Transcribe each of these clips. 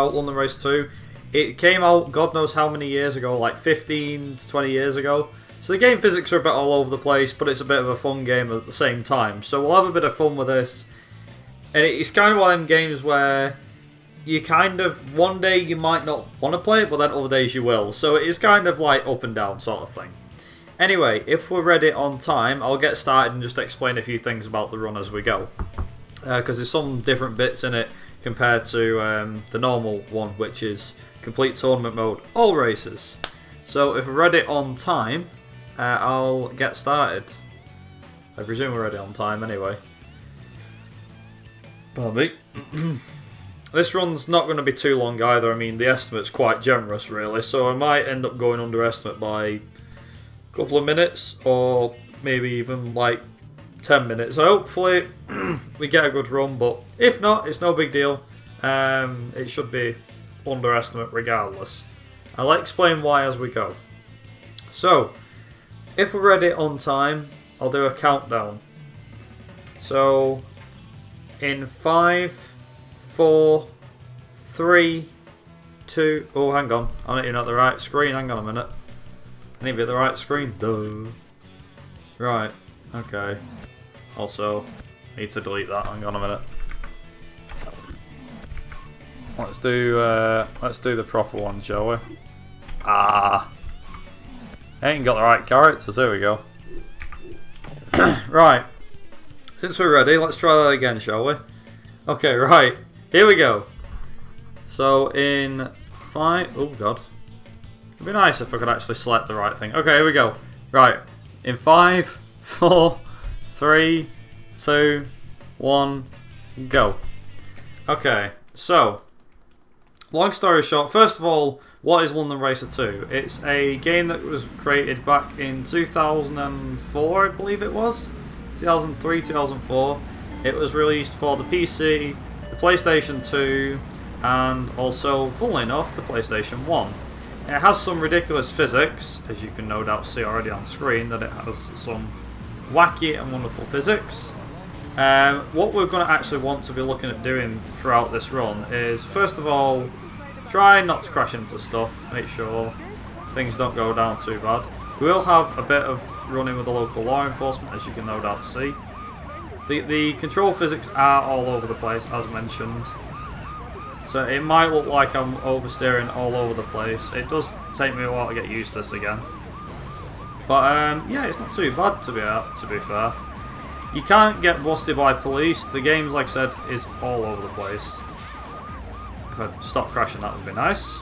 Out London Race 2. It came out God knows how many years ago, like 15 to 20 years ago. So the game physics are a bit all over the place, but it's a bit of a fun game at the same time. So we'll have a bit of fun with this. And it's kind of one of them games where you kind of, one day you might not want to play it, but then other days you will. So it is kind of like up and down sort of thing. Anyway, if we're ready on time, I'll get started and just explain a few things about the run as we go. Because there's some different bits in it compared to the normal one, which is complete tournament mode, all races. So if we're ready on time, I'll get started. I presume we're ready on time anyway. Pardon me. This run's not going to be too long either. I mean, the estimate's quite generous really, so I might end up going under estimate by a couple of minutes, or maybe even like 10 minutes. So hopefully we get a good run, but if not, it's no big deal. It should be underestimate regardless. I'll explain why as we go. So, if we're ready on time, I'll do a countdown. So, in 5, 4, 3, 2... Oh, hang on. I'm not even at the right screen. Hang on a minute. I need to be at the right screen. Duh. Right. Okay. Also, need to delete that. Hang on a minute. Let's do the proper one, shall we? I ain't got the right characters. There we go. Right. Since we're ready, let's try that again, shall we? Okay, right. Here we go. So in 5... Oh god. It'd be nice if I could actually select the right thing. Okay, here we go. Right. In 5, 4, 3, 2, 1, go. Okay, so long story short, first of all, what is London Racer 2? It's a game that was created back in 2004, I believe it was. 2003, 2004. It was released for the PC, the PlayStation 2, and also, funnily enough, the PlayStation 1. It has some ridiculous physics, as you can no doubt see already on screen, that it has some wacky and wonderful physics. What we're going to actually want to be looking at doing throughout this run is, first of all, try not to crash into stuff, make sure things don't go down too bad. We will have a bit of running with the local law enforcement, as you can no doubt see. The control physics are all over the place, as mentioned. So it might look like I'm oversteering all over the place. It does take me a while to get used to this again. But yeah, it's not too bad to be fair. You can't get busted by police. The game, like I said, is all over the place. If I stop crashing, that would be nice.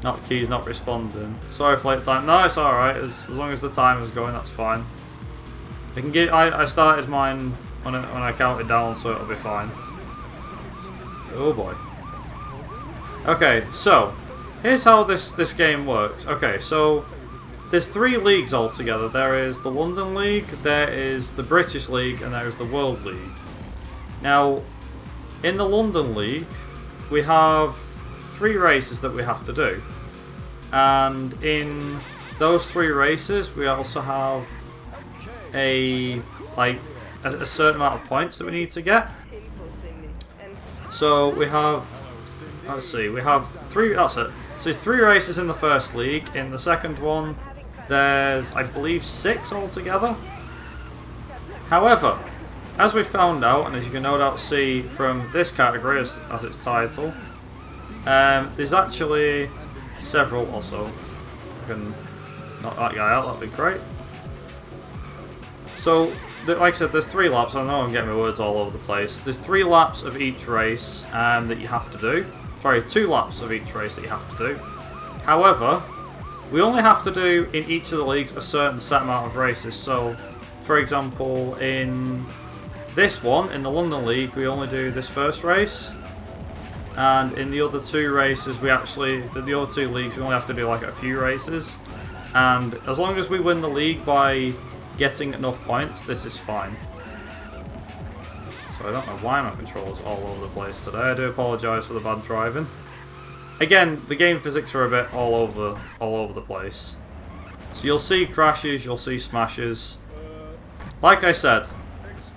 Not keys, not responding. Sorry for late time. No, it's alright. As long as the time is going, that's fine. I started mine when I counted down, so it'll be fine. Oh boy. Okay, so here's how this game works. Okay, so there's 3 leagues altogether. There is the London League, there is the British League, and there is the World League. Now, in the London League, we have 3 races that we have to do. And in those 3 races, we also have a certain amount of points that we need to get. So we have, let's see, we have 3, that's it. So there's 3 races in the first league. In the second one, there's, I believe, 6 altogether. However, as we found out, and as you can no doubt see from this category as its title, there's actually several also. I can knock that guy out, that'd be great. So, like I said, there's 3 laps. I know I'm getting my words all over the place. There's 3 laps of each race that you have to do. Sorry, 2 laps of each race that you have to do. However, we only have to do in each of the leagues a certain set amount of races. So, for example, in this one, in the London League, we only do this first race. And in the other 2 races, the other 2 leagues, we only have to do like a few races. And as long as we win the league by getting enough points, this is fine. So I don't know why my controller's all over the place today. I do apologise for the bad driving. Again, the game physics are a bit all over the place. So you'll see crashes, you'll see smashes. Like I said,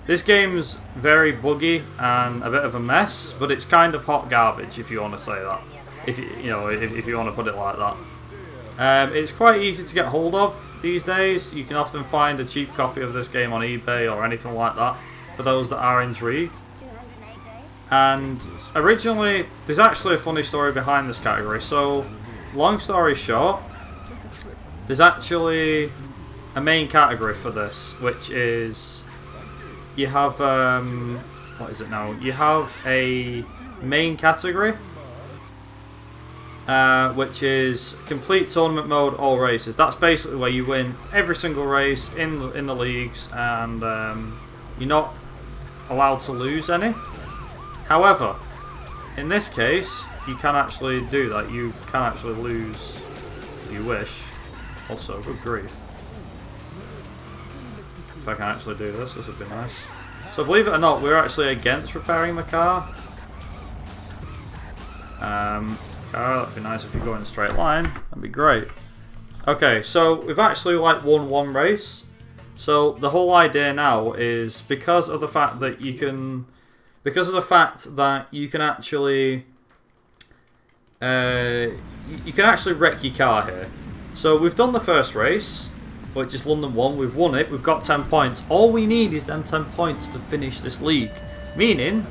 This game's very buggy and a bit of a mess, but it's kind of hot garbage, if you want to say that. If you want to put it like that. It's quite easy to get hold of these days. You can often find a cheap copy of this game on eBay or anything like that for those that are intrigued. And originally, there's actually a funny story behind this category. So, long story short, there's actually a main category for this, which is you have what is it now? You have a main category, which is complete tournament mode, all races. That's basically where you win every single race in the leagues, and you're not allowed to lose any. However, in this case, you can actually do that. You can actually lose if you wish. Also, good grief. If I can actually do this, this would be nice. So believe it or not, we're actually against repairing the car. That'd be nice if you go in a straight line. That'd be great. Okay, so we've actually won one race. So the whole idea now is because of the fact that you can actually wreck your car here. So we've done the first race, which is London 1. We've won it. We've got 10 points. All we need is them 10 points to finish this league. Meaning,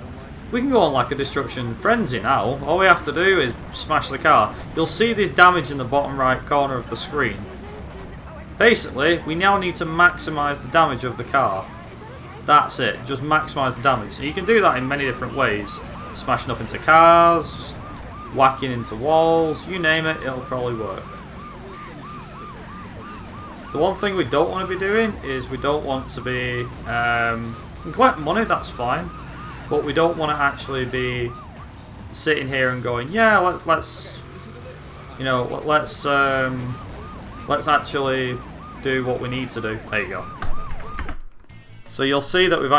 we can go on like a destruction frenzy now. All we have to do is smash the car. You'll see this damage in the bottom right corner of the screen. Basically, we now need to maximise the damage of the car. That's it. Just maximise the damage. So you can do that in many different ways. Smashing up into cars, whacking into walls, you name it, it'll probably work. The one thing we don't want to be doing is we don't want to be... we can collect money, that's fine. But we don't want to actually be sitting here and going, yeah, let's actually do what we need to do. There you go. So you'll see that we've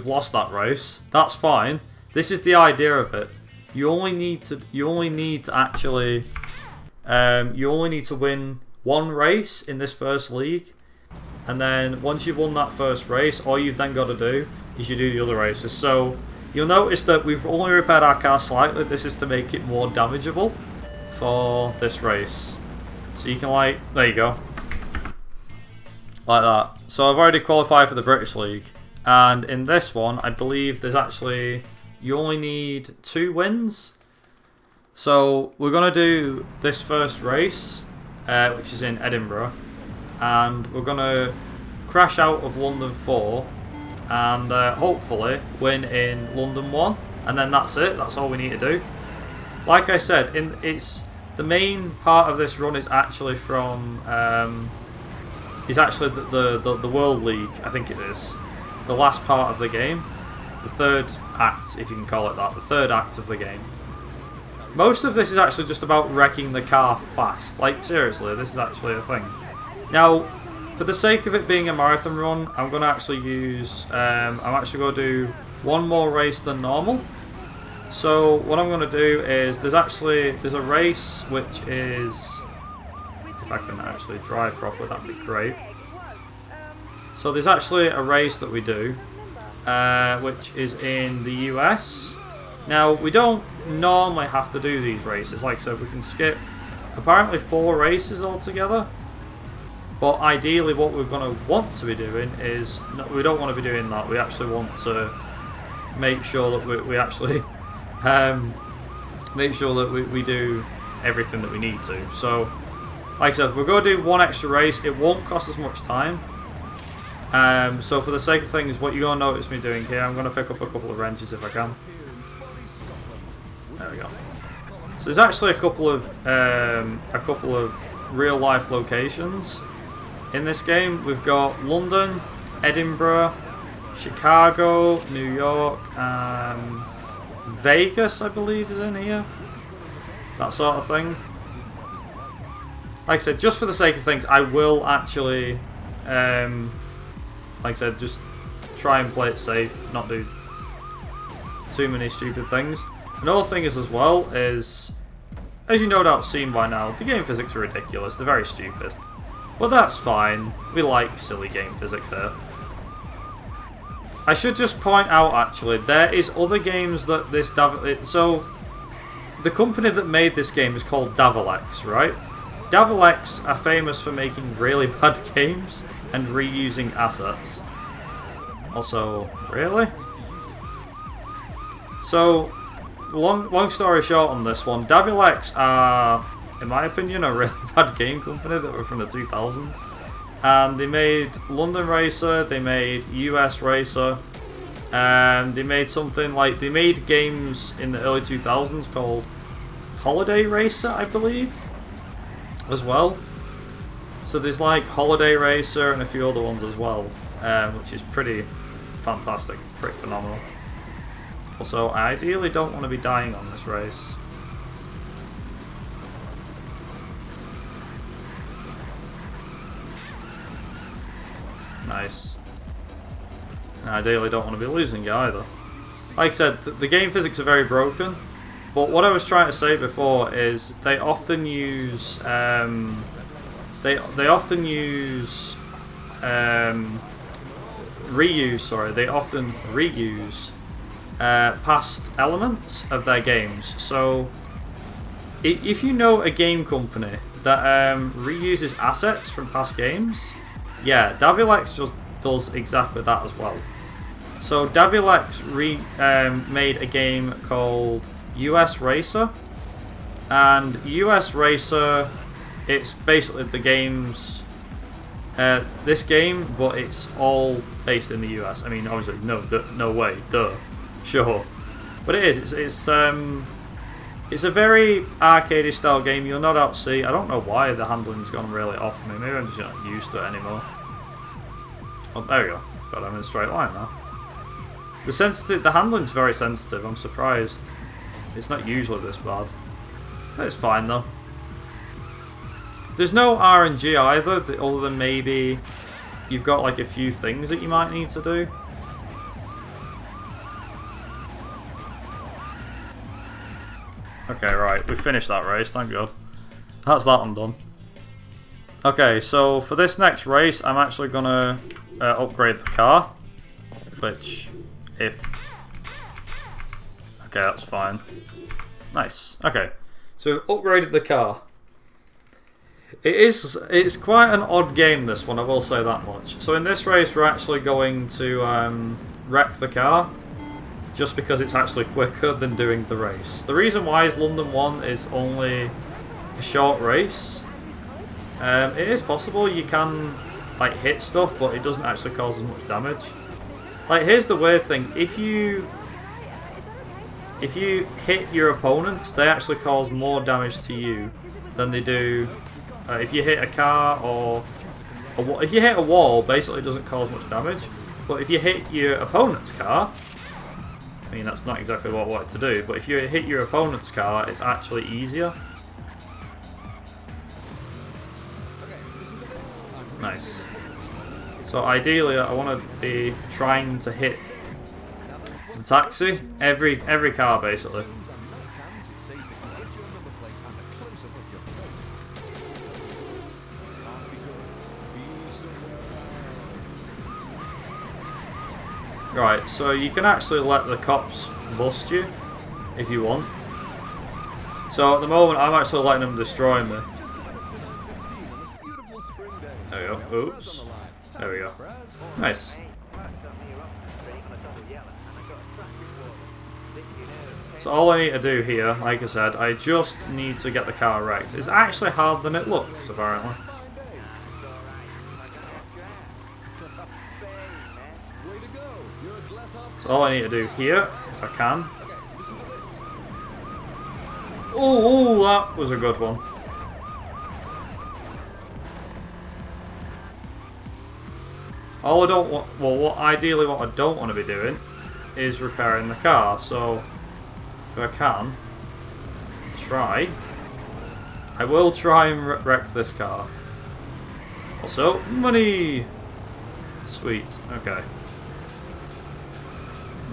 lost that race. That's fine. This is the idea of it. You only need to win one race in this first league, and then once you've won that first race, all you've then got to do is you do the other races. So you'll notice that we've only repaired our car slightly. This is to make it more damageable for this race. So you can there you go, like that. So I've already qualified for the British League, and in this one I believe there's actually, you only need 2 wins. So we're going to do this first race, which is in Edinburgh, and we're going to crash out of London 4 and hopefully win in London 1, and then that's it. That's all we need to do. Like I said, the main part of this run is actually from the World League, I think it is. The last part of the game. The third act, if you can call it that. The third act of the game. Most of this is actually just about wrecking the car fast. Like, seriously, this is actually a thing. Now, for the sake of it being a marathon run, I'm going to actually use... I'm actually going to do one more race than normal. So, what I'm going to do is... There's a race which is... If I can actually drive properly, that'd be great. So, there's actually a race that we do, which is in the US. Now, we don't normally have to do these races. Like I said, we can skip apparently 4 races altogether. But ideally what we're going to want to be doing is... No, we don't want to be doing that. We actually want to make sure that we actually... make sure that we do everything that we need to. So, like I said, we're going to do one extra race. It won't cost us much time. So for the sake of things, what you're going to notice me doing here, I'm going to pick up a couple of wrenches if I can. There we go. So there's actually a couple of real life locations in this game. We've got London, Edinburgh, Chicago, New York, and Vegas, I believe, is in here. That sort of thing. Like I said, just for the sake of things, I will actually, like I said, just try and play it safe, not do too many stupid things. Another thing is as well is, as you no doubt seen by now, the game physics are ridiculous. They're very stupid. But that's fine. We like silly game physics here. I should just point out, actually, there is other games that this so the company that made this game is called Davalex, right? Davalex are famous for making really bad games and reusing assets. Also, really? So, long story short on this one, Davalex are, in my opinion, a really bad game company that were from the 2000s. And they made London Racer, they made US Racer, and they made something like, they made games in the early 2000s called Holiday Racer, I believe, as well. So there's like Holiday Racer and a few other ones as well, which is pretty fantastic, pretty phenomenal. Also, I ideally don't want to be dying on this race. Nice. And ideally don't want to be losing it either. Like I said, the game physics are very broken, but what I was trying to say before is they often use they often reuse past elements of their games. So if you know a game company that reuses assets from past games, yeah, Davalex just does exactly that as well. So Davalex made a game called US Racer, and US Racer, it's basically the game's this game, but it's all based in the US. I mean, obviously, no way, duh, sure, but it is. It's a very arcade style game. You'll no doubt see. I don't know why the handling's gone really off me. Maybe I'm just not used to it anymore. Oh, there we go. But I'm in a straight line now. The handling's very sensitive. I'm surprised. It's not usually this bad. But it's fine though. There's no RNG either, other than maybe you've got like a few things that you might need to do. Okay, right, we finished that race, thank God. That's that one done. Okay, so for this next race, I'm actually gonna upgrade the car, which, okay, that's fine. Nice. Okay, so we've upgraded the car. It's quite an odd game, this one, I will say that much. So in this race, we're actually going to wreck the car, just because it's actually quicker than doing the race. The reason why is London 1 is only a short race. It is possible you can like hit stuff, but it doesn't actually cause as much damage. Like, here's the weird thing: if you hit your opponents, they actually cause more damage to you than they do if you hit a car or if you hit a wall. Basically, it doesn't cause much damage. But if you hit your opponent's car, I mean, that's not exactly what I wanted to do, but if you hit your opponent's car, it's actually easier. Nice. So ideally, I want to be trying to hit the taxi, every car basically. Right, so you can actually let the cops bust you if you want. So at the moment, I'm actually letting them destroy me. There we go. Oops. There we go. Nice. So all I need to do here, like I said, I just need to get the car wrecked. It's actually harder than it looks, apparently. So all I need to do here, if I can. Oh, that was a good one. All I don't want, well, ideally what I don't want to be doing is repairing the car. So if I can, I will try and wreck this car. Also, money! Sweet, okay.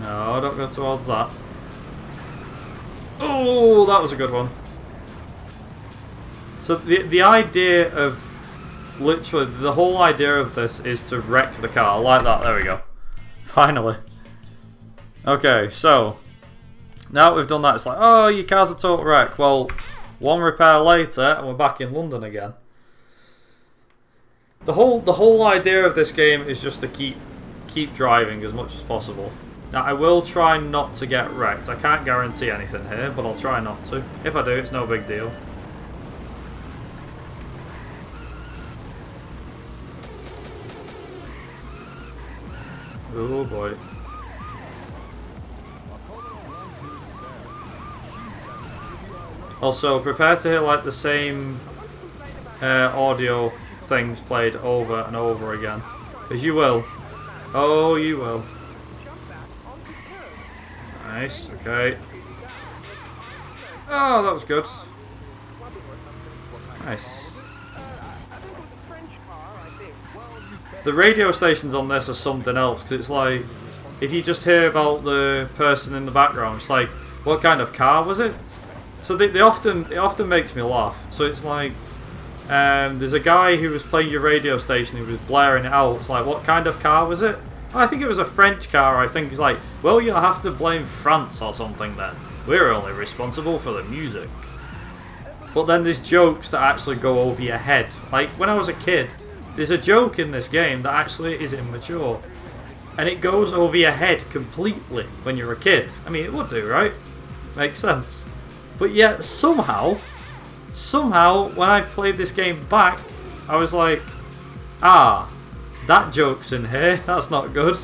No, don't go towards that. Oh, that was a good one. So the idea of, literally, the whole idea of this is to wreck the car, like that, there we go. Finally. Okay, so now that we've done that, it's like, oh, your car's a total wreck. Well, one repair later, and we're back in London again. The whole idea of this game is just to keep driving as much as possible. Now, I will try not to get wrecked. I can't guarantee anything here, but I'll try not to. If I do, it's no big deal. Oh boy. Also, prepare to hear like the same audio things played over and over again. Because you will. Oh, you will. Nice, okay. Oh, that was good. Nice. The radio stations on this are something else, because it's like, if you just hear about the person in the background, it's like, what kind of car was it? So it often makes me laugh. So it's like, there's a guy who was playing your radio station who was blaring it out. It's like, what kind of car was it? I think it was a French car. I think it's like, well, you'll have to blame France or something then. We're only responsible for the music. But then there's jokes that actually go over your head. Like, when I was a kid, there's a joke in this game that actually is immature. And it goes over your head completely when you're a kid. I mean, it would do, right? Makes sense. But yet, somehow, when I played this game back, I was like, ah, that joke's in here, that's not good.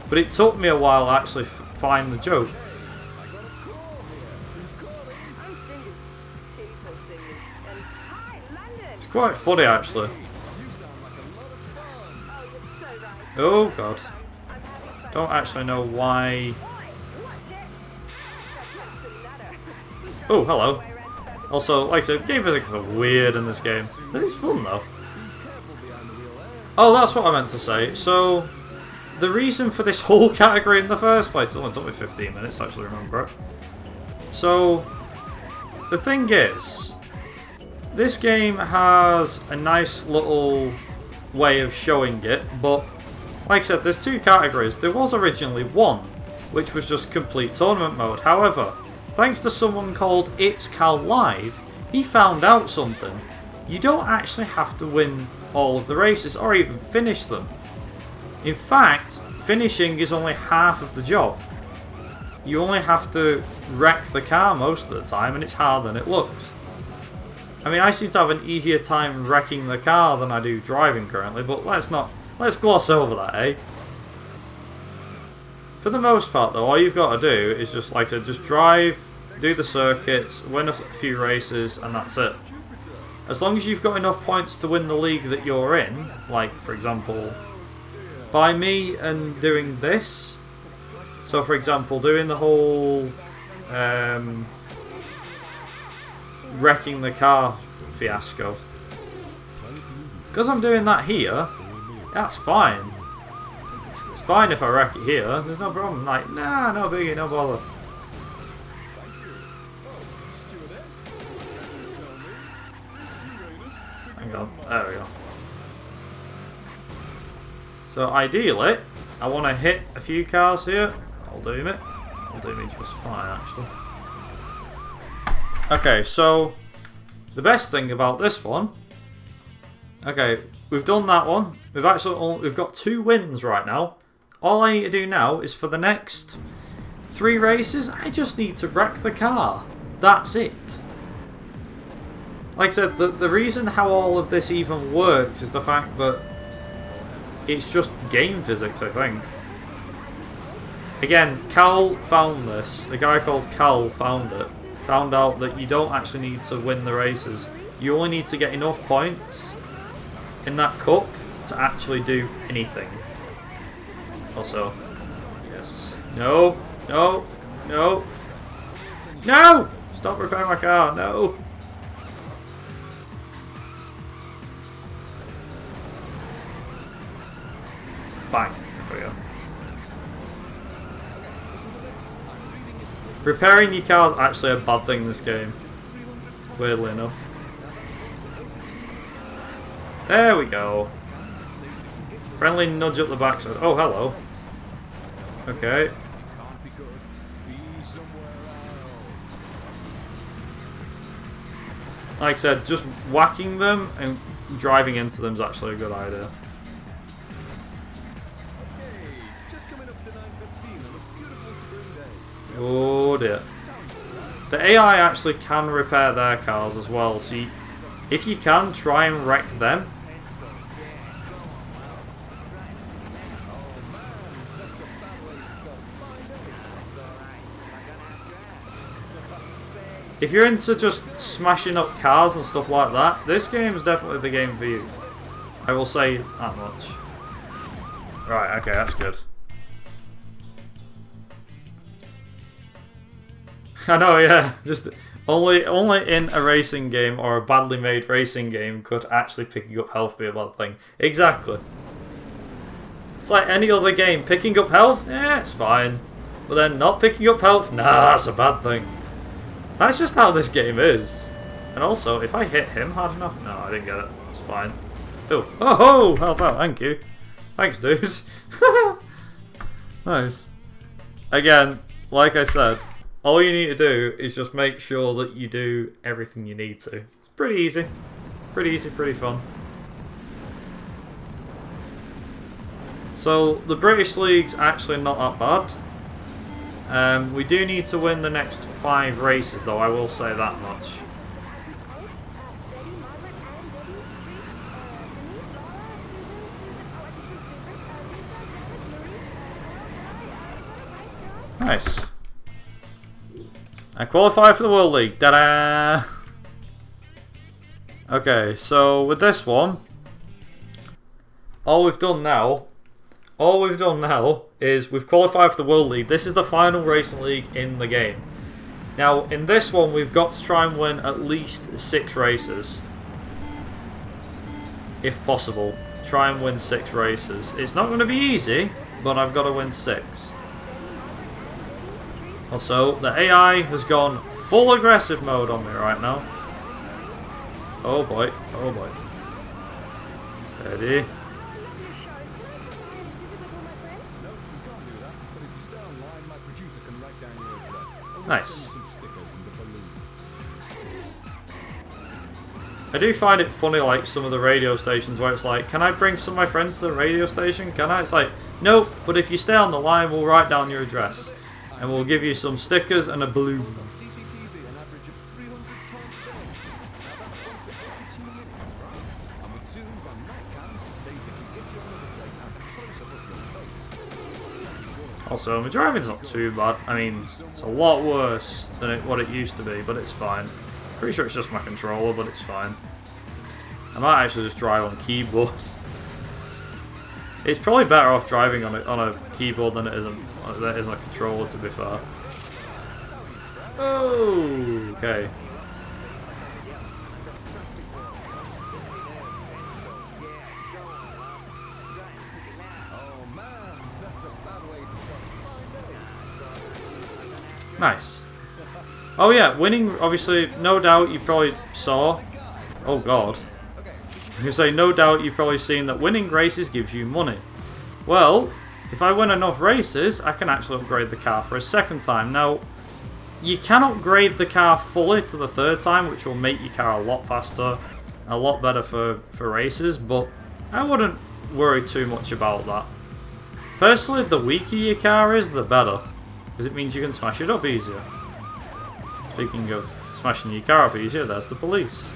But it took me a while to actually find the joke. It's quite funny, actually. Oh god. Don't actually know why. Oh, hello. Also, like I said, game physics are weird in this game. But it's fun though. Oh, that's what I meant to say. So, the reason for this whole category in the first place, it only took me 15 minutes to actually remember it. So, the thing is, this game has a nice little way of showing it, but like I said, there's two categories. There was originally one, which was just complete tournament mode. However, thanks to someone called It's Cal Live, he found out something. You don't actually have to win all of the races or even finish them. In fact, finishing is only half of the job. You only have to wreck the car most of the time, and it's harder than it looks. I mean, I seem to have an easier time wrecking the car than I do driving currently, but let's gloss over that, eh? For the most part though, all you've got to do is just, like I said, just drive, do the circuits, win a few races, and that's it. As long as you've got enough points to win the league that you're in, like for example, by me and doing this, so for example, doing the whole wrecking the car fiasco. Because I'm doing that here, that's fine. It's fine if I wreck it here, there's no problem. Like, nah, no biggie, no bother. Hang on, there we go. So ideally, I want to hit a few cars here. I'll do me. I'll do me just fine, actually. Okay, so the best thing about this one. Okay, we've done that one. We've got 2 wins right now. All I need to do now is for the next 3 races, I just need to wreck the car. That's it. Like I said, the reason how all of this even works is the fact that it's just game physics, I think. Again, Cal found this. A guy called Cal found it. Found out that you don't actually need to win the races. You only need to get enough points in that cup to actually do anything. Also, yes. No! No! No! No! Stop repairing my car! No! Bang. There we go. Repairing your car is actually a bad thing in this game. Weirdly enough. There we go. Friendly nudge up the backside. Oh, hello. Okay. Like I said, just whacking them and driving into them is actually a good idea. Oh dear. The AI actually can repair their cars as well, so if you can, try and wreck them. If you're into just smashing up cars and stuff like that, this game is definitely the game for you. I will say that much. Right, okay, that's good. I know, yeah. Just only in a racing game or a badly made racing game could actually picking up health be a bad thing. Exactly. It's like any other game. Picking up health, yeah, it's fine. But then not picking up health, nah, that's a bad thing. That's just how this game is. And also, if I hit him hard enough... No, I didn't get it. It's fine. Oh, ho! Health out, thank you. Thanks, dude. Nice. Again, like I said, all you need to do is just make sure that you do everything you need to. It's pretty easy. Pretty easy, pretty fun. So, the British League's actually not that bad. We do need to win the next 5 races, though, I will say that much. Nice. I qualify for the World League. Ta-da! Okay, so with this one, all we've done now is we've qualified for the World League. This is the final racing league in the game. Now, in this one, we've got to try and win at least 6 races. If possible. Try and win 6 races. It's not going to be easy, but I've got to win 6. Also, the AI has gone full aggressive mode on me right now. Oh boy, oh boy. Steady. Nice. I do find it funny, like some of the radio stations where it's like, can I bring some of my friends to the radio station? Can I? It's like, nope, but if you stay on the line, we'll write down your address. And we'll give you some stickers and a balloon. Also, my driving's not too bad. I mean, it's a lot worse than what it used to be, but it's fine. Pretty sure it's just my controller, but it's fine. I might actually just drive on keyboards. It's probably better off driving on a keyboard than it is on a controller, to be fair. Oh, okay. Nice. Oh yeah, winning, obviously, no doubt you probably saw... Oh god. I can say, no doubt you've probably seen that winning races gives you money. Well, if I win enough races, I can actually upgrade the car for a second time. Now, you can upgrade the car fully to the 3rd time, which will make your car a lot faster, a lot better for races, but I wouldn't worry too much about that. Personally, the weaker your car is, the better, because it means you can smash it up easier. Speaking of smashing your car up easier, there's the police.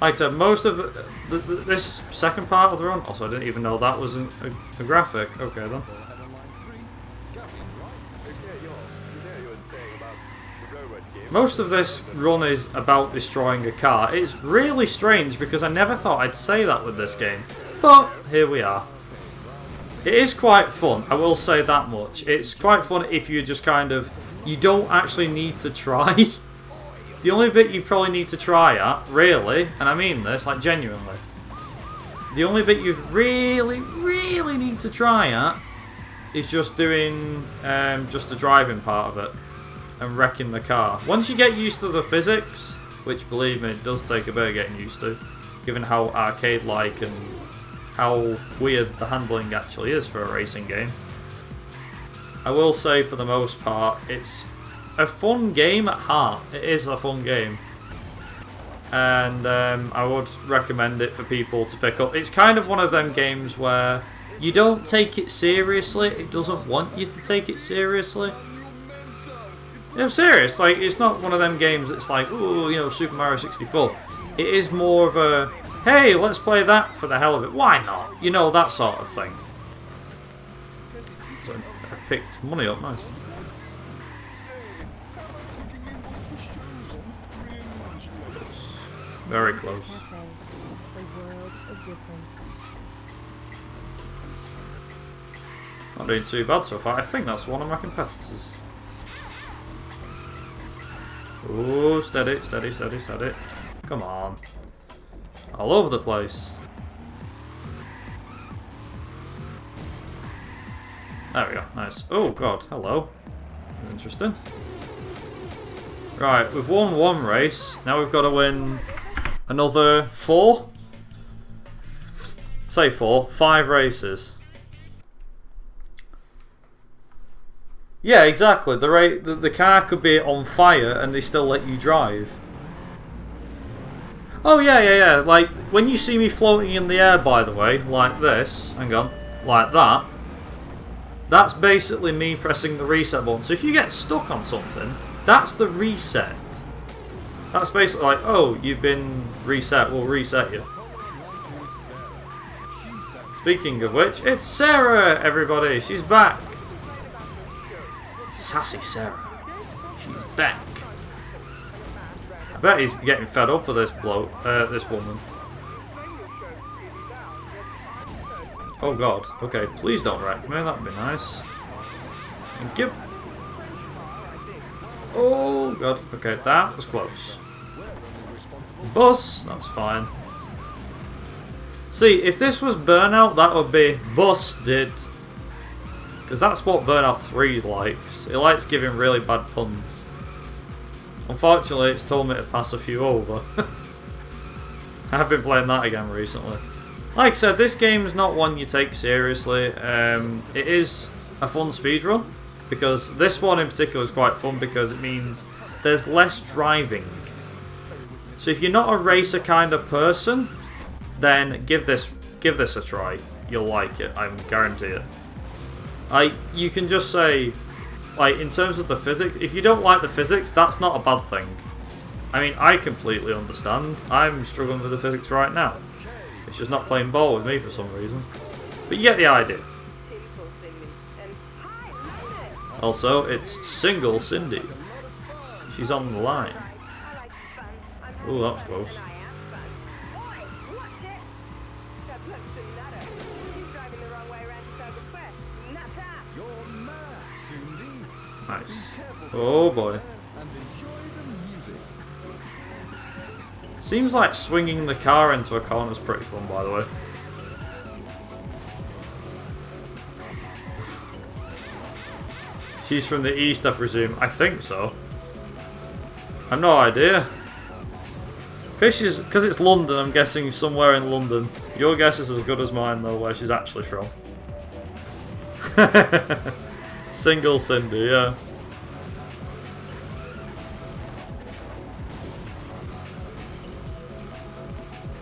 Like I said, most of this second part of the run... Also, I didn't even know that was a graphic. Okay, then. Most of this run is about destroying a car. It's really strange because I never thought I'd say that with this game. But, here we are. It is quite fun, I will say that much. It's quite fun if you just kind of... You don't actually need to try. The only bit you probably need to try at, really, and I mean this, like genuinely, the only bit you really need to try at is just doing just the driving part of it and wrecking the car. Once you get used to the physics, which believe me, it does take a bit of getting used to, given how arcade-like and how weird the handling actually is for a racing game. I will say, for the most part, it's a fun game at heart. It is a fun game. And I would recommend it for people to pick up. It's kind of one of them games where you don't take it seriously. It doesn't want you to take it seriously. I'm serious. Like, it's not one of them games that's like, ooh, you know, Super Mario 64. It is more of a, hey, let's play that for the hell of it. Why not? You know, that sort of thing. So I picked money up, nice. Very close. Not doing too bad so far. I think that's one of my competitors. Oh, steady, steady, steady, steady. Come on. All over the place. There we go, nice. Oh god, hello. Interesting. Right, we've won one race. Now we've got to win another 4? Say 4. 5 races. Yeah, exactly. The car could be on fire and they still let you drive. Oh, yeah. Like, when you see me floating in the air, by the way, like this, hang on, like that, that's basically me pressing the reset button. So if you get stuck on something, that's the reset. That's basically like, oh, you've been reset, we'll reset you. Speaking of which, it's Sarah, everybody, she's back. Sassy Sarah. She's back. I bet he's getting fed up with this this woman. Oh god. Okay, please don't wreck me, that'd be nice. Thank you. Oh god. Okay, that was close. Bus, that's fine. See, if this was Burnout, that would be busted. Because that's what Burnout 3 likes. It likes giving really bad puns. Unfortunately, it's told me to pass a few over. I've been playing that again recently. Like I said, this game is not one you take seriously. It is a fun speedrun. Because this one in particular is quite fun because it means there's less driving. So if you're not a racer kind of person, then give this a try. You'll like it, I guarantee it. You can just say, like, in terms of the physics, if you don't like the physics, that's not a bad thing. I mean, I completely understand. I'm struggling with the physics right now. It's just not playing ball with me for some reason. But you get the idea. Also, it's single Cindy. She's on the line. Ooh, that was close. Nice. Oh boy. Seems like swinging the car into a corner is pretty fun, by the way. She's from the east, I presume. I think so. I've no idea. Because it's London, I'm guessing somewhere in London. Your guess is as good as mine, though, where she's actually from. Single Cindy, yeah.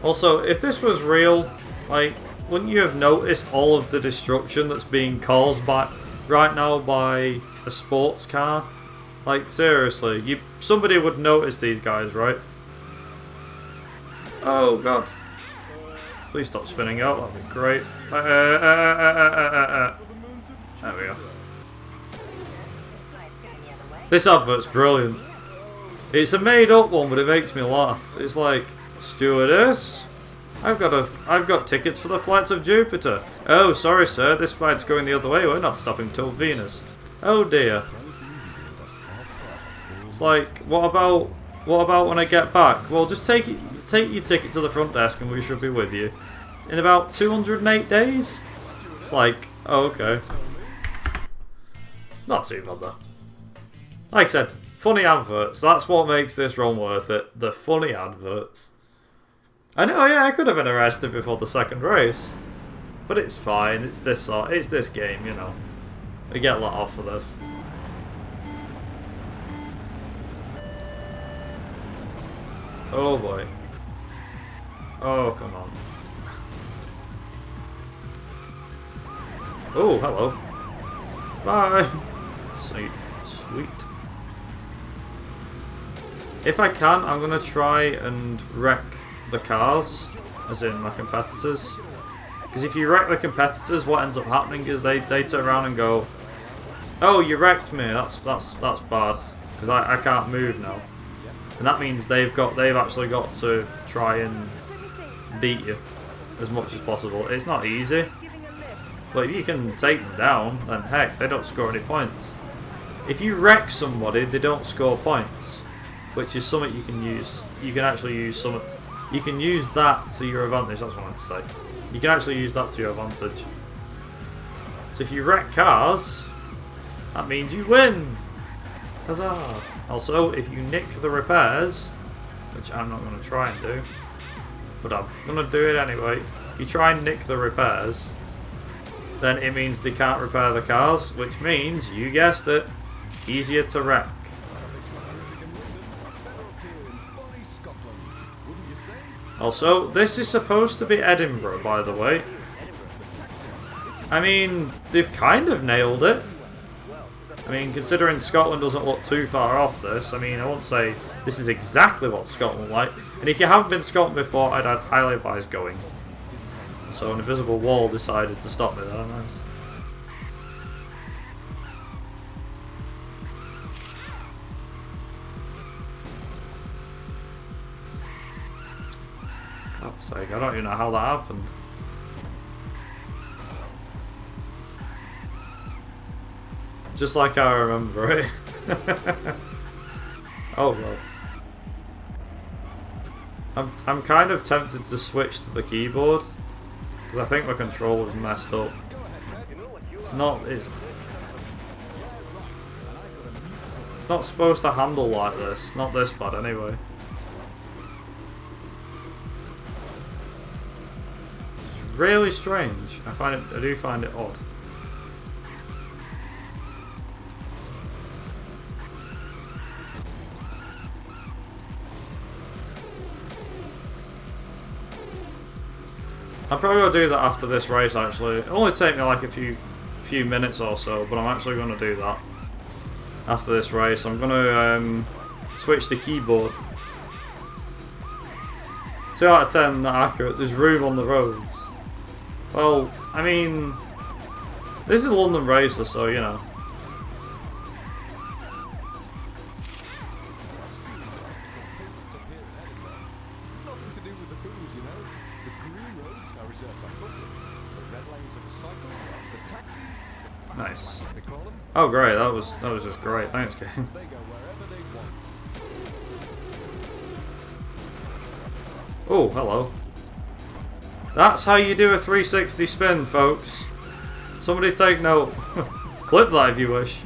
Also, if this was real, like, wouldn't you have noticed all of the destruction that's being caused right now by a sports car? Like, seriously, somebody would notice these guys, right? Oh god. Please stop spinning out, that'd be great. There we go. This advert's brilliant. It's a made up one, but it makes me laugh. It's like, stewardess, I've got tickets for the flights of Jupiter. Oh, sorry sir, this flight's going the other way, we're not stopping till Venus. Oh dear. It's like, what about when I get back? Well, just take your ticket to the front desk and we should be with you. In about 208 days? It's like, oh, okay. Not too bad though. Like I said, funny adverts. That's what makes this run worth it. The funny adverts. I know, yeah, I could have been arrested before the second race. But it's fine, it's this game, you know. We get let off for this. Oh boy. Oh, come on. Oh, hello. Bye. Sweet. If I can, I'm gonna try and wreck the cars, as in my competitors. Because if you wreck the competitors, what ends up happening is they turn around and go, "Oh, you wrecked me. That's bad. Because I can't move now." And that means they've actually got to try and beat you as much as possible. It's not easy, but if you can take them down, then heck, they don't score any points. If you wreck somebody, they don't score points, which is something you can use. You can actually use some. You can use that to your advantage. That's what I meant to say. You can actually use that to your advantage. So if you wreck cars, that means you win. Huzzah! Also, if you nick the repairs, which I'm not going to try and do, but I'm going to do it anyway. If you try and nick the repairs, then it means they can't repair the cars, which means, you guessed it, easier to wreck. Also, this is supposed to be Edinburgh, by the way. I mean, they've kind of nailed it. I mean, considering Scotland doesn't look too far off this, I mean, I won't say this is exactly what Scotland like. And if you haven't been to Scotland before, I'd highly advise going. So an invisible wall decided to stop me there, nice. God's sake, I don't even know how that happened. Just like I remember it. Oh god. I'm kind of tempted to switch to the keyboard because I think my controller's messed up. It's not supposed to handle like this. Not this bad anyway. It's really strange. I do find it odd. I'll probably do that after this race actually. It'll only take me like a few minutes or so, but I'm actually going to do that after this race. I'm going to switch the keyboard. 2 out of 10, not accurate. There's room on the roads. Well, I mean, this is a London racer, so you know. Nice. Oh great, that was just great. Thanks, game. Oh, hello. That's how you do a 360 spin, folks. Somebody take note. Clip that if you wish.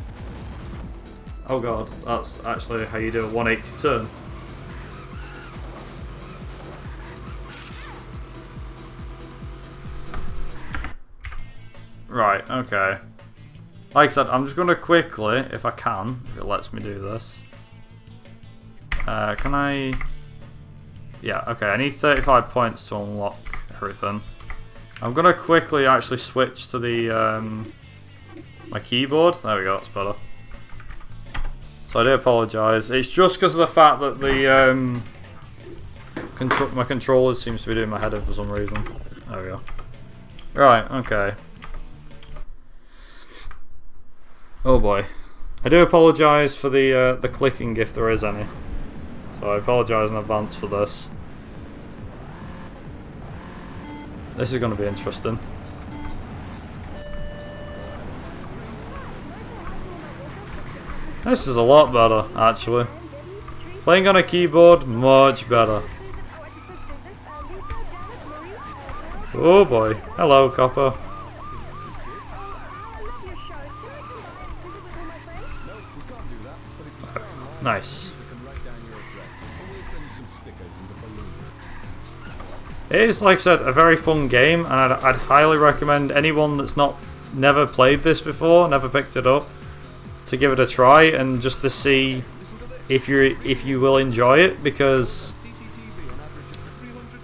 Oh god, that's actually how you do a 180 turn. Right, okay. Like I said, I'm just going to quickly, if I can, if it lets me do this. Can I... Yeah, okay, I need 35 points to unlock everything. I'm going to quickly actually switch to the my keyboard. There we go, that's better. So I do apologise. It's just because of the fact that the my controller seems to be doing my head in for some reason. There we go. Right, okay. Oh boy. I do apologise for the clicking if there is any. So I apologise in advance for this. This is going to be interesting. This is a lot better, actually. Playing on a keyboard, much better. Oh boy. Hello, Copper. Nice. It is, like I said, a very fun game, and I'd highly recommend anyone that's never played this before, never picked it up, to give it a try and just to see if you will enjoy it, because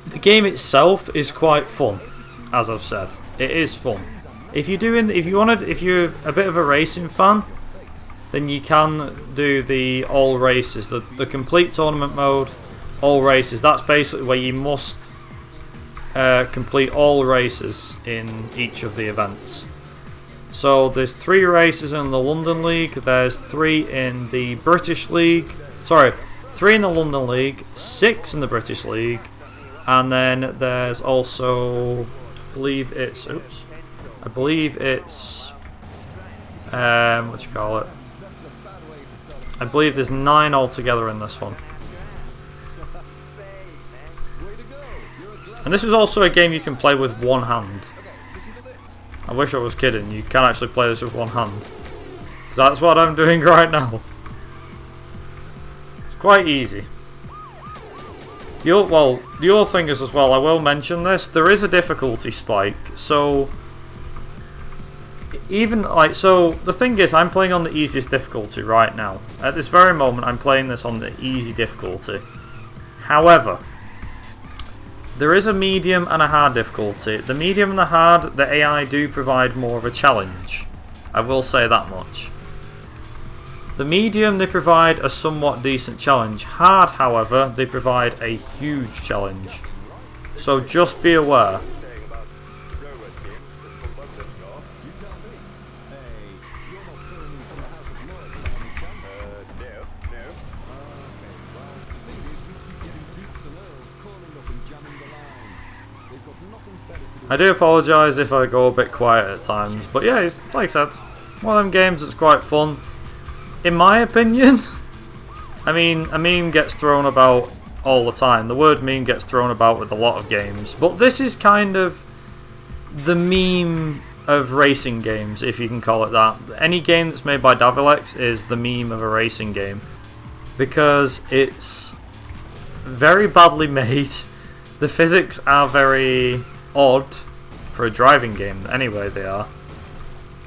the game itself is quite fun. As I've said, it is fun. If you're a bit of a racing fan, then you can do the all races, the complete tournament mode, all races. That's basically where you must complete all races in each of the events. So there's 3 races in the London League, there's 3 in the British League, 3 in the London League, 6 in the British League, and then there's also, I believe it's I believe there's 9 altogether in this one. And this is also a game you can play with one hand. I wish I was kidding, you can actually play this with one hand. Because that's what I'm doing right now. It's quite easy. The other thing is as well, I will mention this, there is a difficulty spike. So the thing is, I'm playing on the easiest difficulty right now. At this very moment, I'm playing this on the easy difficulty. However, there is a medium and a hard difficulty. The medium and the hard, the AI do provide more of a challenge. I will say that much. The medium, they provide a somewhat decent challenge. Hard, however, they provide a huge challenge. So just be aware. I do apologise if I go a bit quiet at times, but yeah, it's, like I said, one of them games that's quite fun. In my opinion, I mean, a meme gets thrown about all the time. The word meme gets thrown about with a lot of games, but this is kind of the meme of racing games, if you can call it that. Any game that's made by Davilex is the meme of a racing game, because it's very badly made. The physics are very odd for a driving game, anyway they are.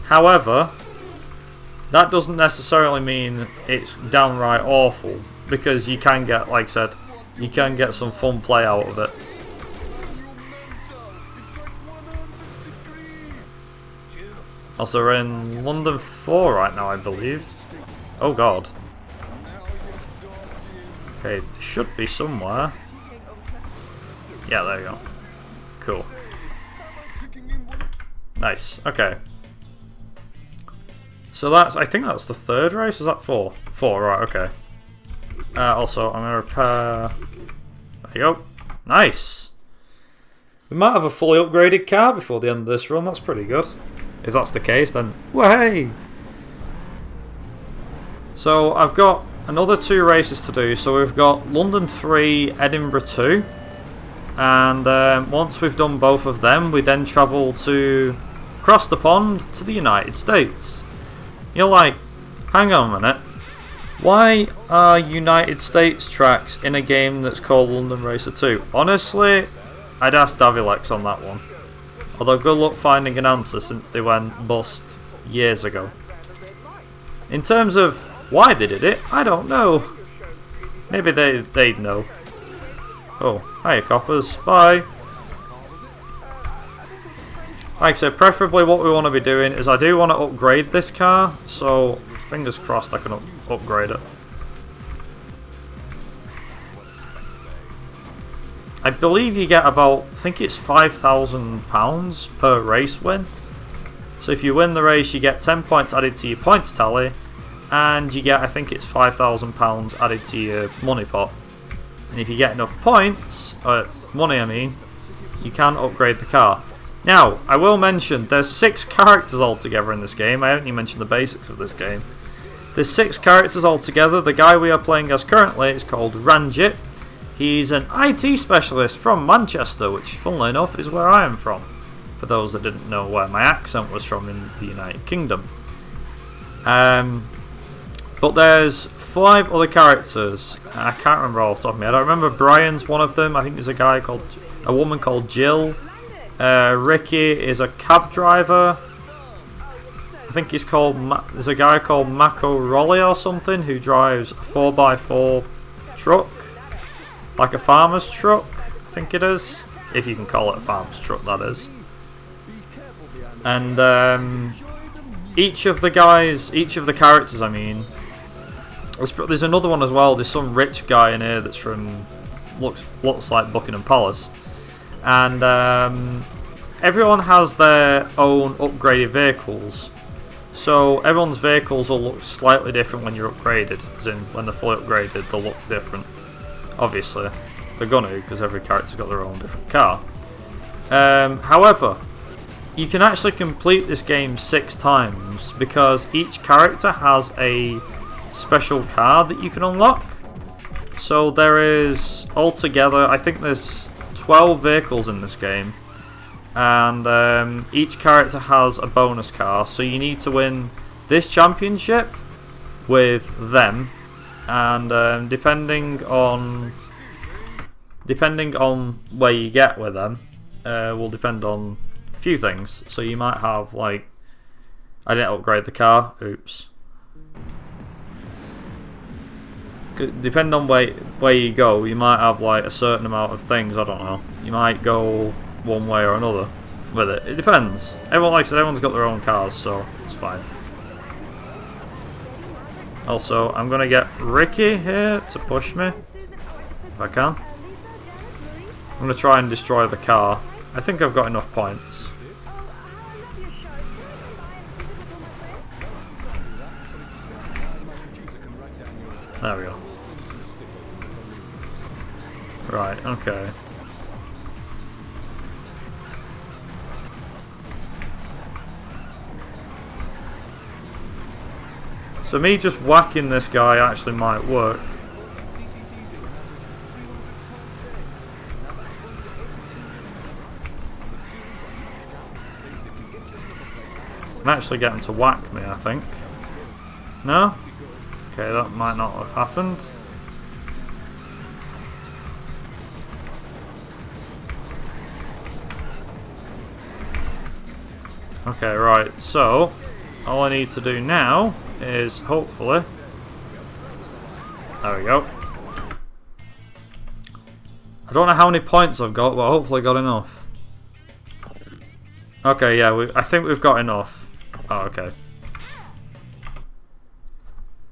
However, that doesn't necessarily mean it's downright awful, because you can get, like I said, you can get some fun play out of it. Also, we're in London 4 right now, I believe. Oh god. Okay, it should be somewhere. Yeah, there you go. Cool. Nice, okay. So I think that's the 3rd race, is that 4? 4, right, okay. Also, I'm going to repair... There you go. Nice! We might have a fully upgraded car before the end of this run, that's pretty good. If that's the case, then way! So, I've got another 2 races to do. So we've got London 3, Edinburgh 2. And once we've done both of them, we then travel to across the pond to the United States. You're like, hang on a minute, why are United States tracks in a game that's called London Racer 2? Honestly, I'd ask Davilex on that one. Although good luck finding an answer since they went bust years ago. In terms of why they did it, I don't know. Maybe they'd know. Oh, hiya coppers, bye. Like I said, preferably what we want to be doing is I do want to upgrade this car, so fingers crossed I can upgrade it. I believe you get about, I think it's £5,000 per race win. So if you win the race, you get 10 points added to your points tally, and you get, I think it's £5,000 added to your money pot. And if you get enough points, money I mean, you can upgrade the car. Now, I will mention, there's 6 characters altogether in this game. I haven't even mentioned the basics of this game. There's 6 characters altogether. The guy we are playing as currently is called Ranjit. He's an IT specialist from Manchester, which, funnily enough, is where I am from. For those that didn't know where my accent was from in the United Kingdom. But there's 5 other characters. I can't remember all off the top of my head. I remember Brian's one of them. I think there's a guy called a woman called Jill. Ricky is a cab driver. I think he's called. There's a guy called Mako Rolly or something who drives a 4x4 truck, like a farmer's truck. I think it is, if you can call it a farmer's truck, that is. And each of the characters, I mean, there's another one as well. There's some rich guy in here that's from looks like Buckingham Palace, and everyone has their own upgraded vehicles. So everyone's vehicles will look slightly different when you're upgraded, as in when they're fully upgraded they'll look different. Obviously, they're gonna, because every character's got their own different car. However, you can actually complete this game 6 times, because each character has a special car that you can unlock. So there is altogether, I think there's 12 vehicles in this game. And each character has a bonus car, so you need to win this championship with them, and depending on where you get with them will depend on a few things. So you might have, like, I didn't upgrade the car, oops. Depending on where you go, you might have like a certain amount of things, I don't know. You might go one way or another with it. It depends. Everyone, like I said, everyone's got their own cars, so it's fine. Also, I'm gonna get Ricky here to push me if I can. I'm gonna try and destroy the car. I think I've got enough points. There we go. Right, okay. So me just whacking this guy actually might work. I'm actually getting to whack me, I think. No? Okay, that might not have happened. Okay, right, so all I need to do now is hopefully, there we go. I don't know how many points I've got, but hopefully I got enough. Okay, yeah, I think we've got enough. Oh, okay.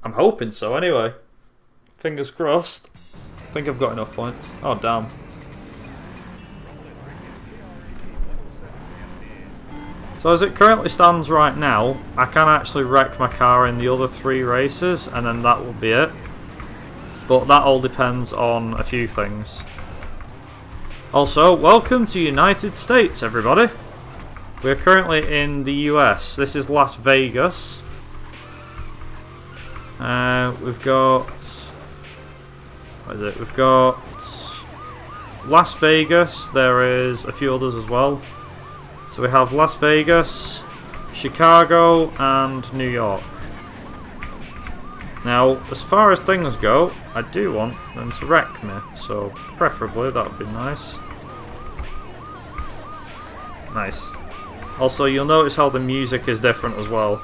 I'm hoping so anyway. Fingers crossed. I think I've got enough points. Oh, damn. So as it currently stands right now, I can actually wreck my car in the other 3 races, and then that will be it. But that all depends on a few things. Also, welcome to United States, everybody. We're currently in the US. This is Las Vegas. We've got... what is it? We've got Las Vegas. There is a few others as well. So we have Las Vegas, Chicago, and New York. Now, as far as things go, I do want them to wreck me, so preferably that would be nice. Nice. Also, you'll notice how the music is different as well.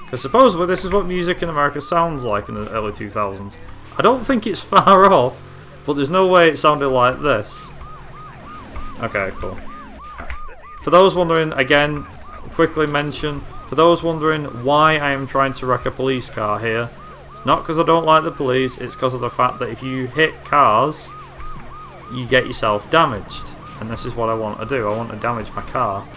Because supposedly this is what music in America sounds like in the early 2000s. I don't think it's far off, but there's no way it sounded like this. Okay, cool. For those wondering, again, quickly mention, for those wondering why I am trying to wreck a police car here, it's not because I don't like the police, it's because of the fact that if you hit cars, you get yourself damaged. And this is what I want to do, I want to damage my car.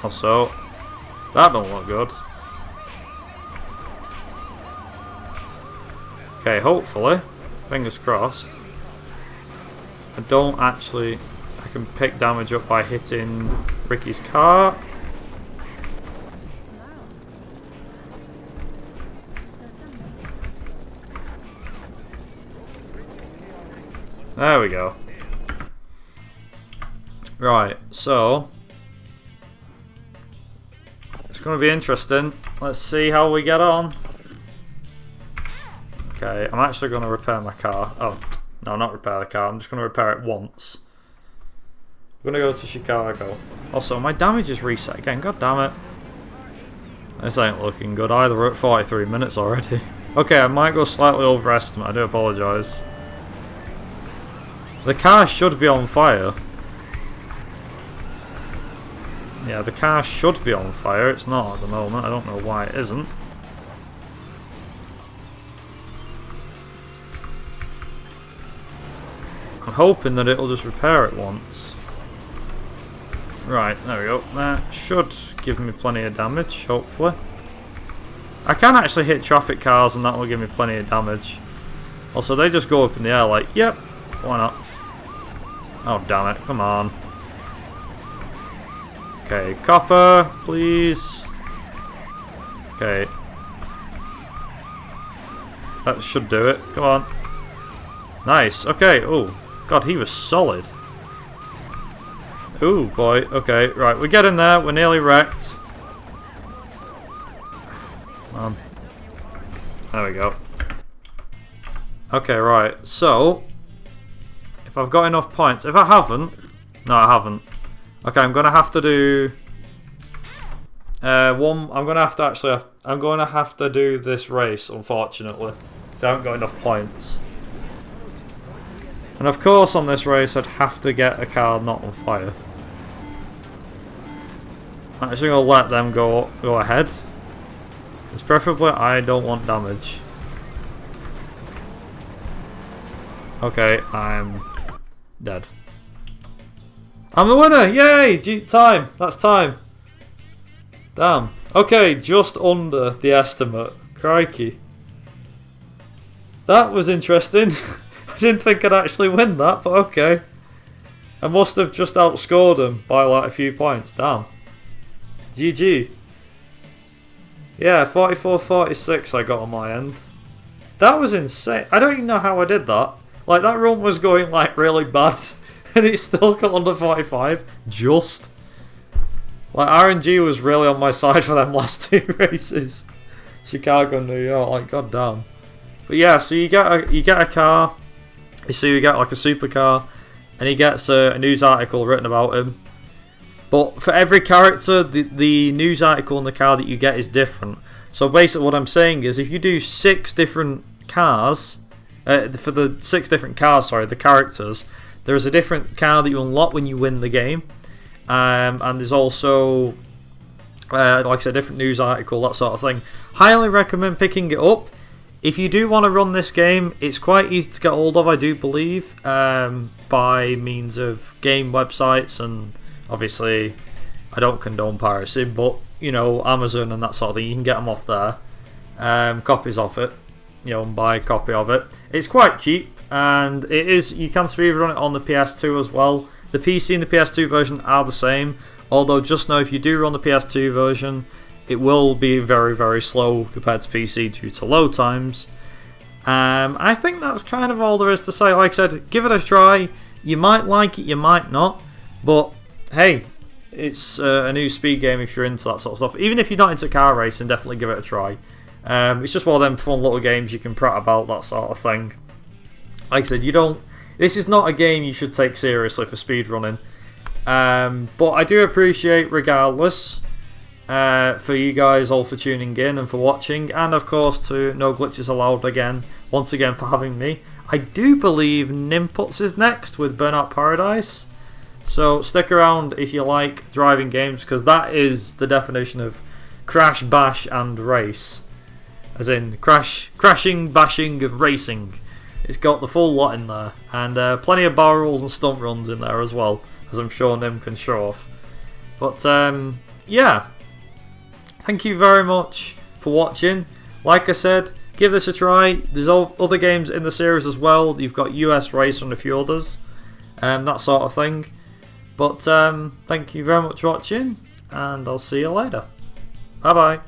Also, that don't look good. Okay, hopefully, fingers crossed, I can pick damage up by hitting Ricky's car. There we go. Right, so it's going to be interesting. Let's see how we get on. Okay, I'm actually going to repair my car. Oh, no, not repair the car. I'm just going to repair it once. I'm going to go to Chicago. Also, my damage is reset again. God damn it. This ain't looking good either. We're at 43 minutes already. Okay, I might go slightly over estimate. I do apologise. The car should be on fire. Yeah, the car should be on fire. It's not at the moment. I don't know why it isn't. I'm hoping that it'll just repair it once. Right, there we go. That should give me plenty of damage, hopefully. I can actually hit traffic cars and that will give me plenty of damage. Also, they just go up in the air like, yep, why not? Oh, damn it, come on. Okay, copper, please. Okay. That should do it, come on. Nice, okay, oh, God, he was solid. Ooh, boy, okay, right, we're getting there, we're nearly wrecked. There we go. Okay, right, so if I've got enough points, if I haven't, no I haven't. Okay, I'm gonna have to do I'm gonna have to do this race, unfortunately, because I haven't got enough points. And of course on this race I'd have to get a car not on fire. I'm actually gonna let them go ahead. Because preferably I don't want damage. Okay, I'm dead. I'm the winner! Yay! Time! That's time. Damn. Okay, just under the estimate. Crikey. That was interesting. I didn't think I'd actually win that, but okay. I must have just outscored him by like a few points. Damn. GG. Yeah, 44-46 I got on my end. That was insane. I don't even know how I did that. Like, that run was going like really bad and it still got under 45. Just. Like, RNG was really on my side for them last two races. Chicago and New York, like, goddamn. But yeah, so you get a car. So you get like a supercar, and he gets a news article written about him. But for every character, the news article in the car that you get is different. So basically what I'm saying is, if you do 6 different cars, for the 6 different cars, sorry, the characters, there's a different car that you unlock when you win the game. And there's also, like I said, a different news article, that sort of thing. Highly recommend picking it up. If you do want to run this game, it's quite easy to get hold of, I do believe, by means of game websites, and obviously I don't condone piracy, but you know, Amazon and that sort of thing, you can get them off there, copies of it, you know, and buy a copy of it. It's quite cheap, and it is, you can speedrun it on the PS2 as well. The PC and the PS2 version are the same, although just know if you do run the PS2 version, it will be very, very slow compared to PC due to load times. I think that's kind of all there is to say. Like I said, give it a try. You might like it, you might not. But hey, it's a new speed game if you're into that sort of stuff. Even if you're not into car racing, definitely give it a try. It's just one of them fun little games you can prat about, that sort of thing. Like I said, this is not a game you should take seriously for speedrunning. But I do appreciate, regardless, for you guys all for tuning in and for watching, and of course to No Glitches Allowed once again for having me. I do believe Nimputs is next with Burnout Paradise, so stick around if you like driving games, because that is the definition of crash, bash and race, as in crashing, bashing and racing. It's got the full lot in there, and plenty of bar rolls and stunt runs in there as well, as I'm sure Nim can show off. But yeah, thank you very much for watching. Like I said, give this a try. There's other games in the series as well. You've got US Racer and a few others, that sort of thing. But thank you very much for watching, and I'll see you later. Bye bye.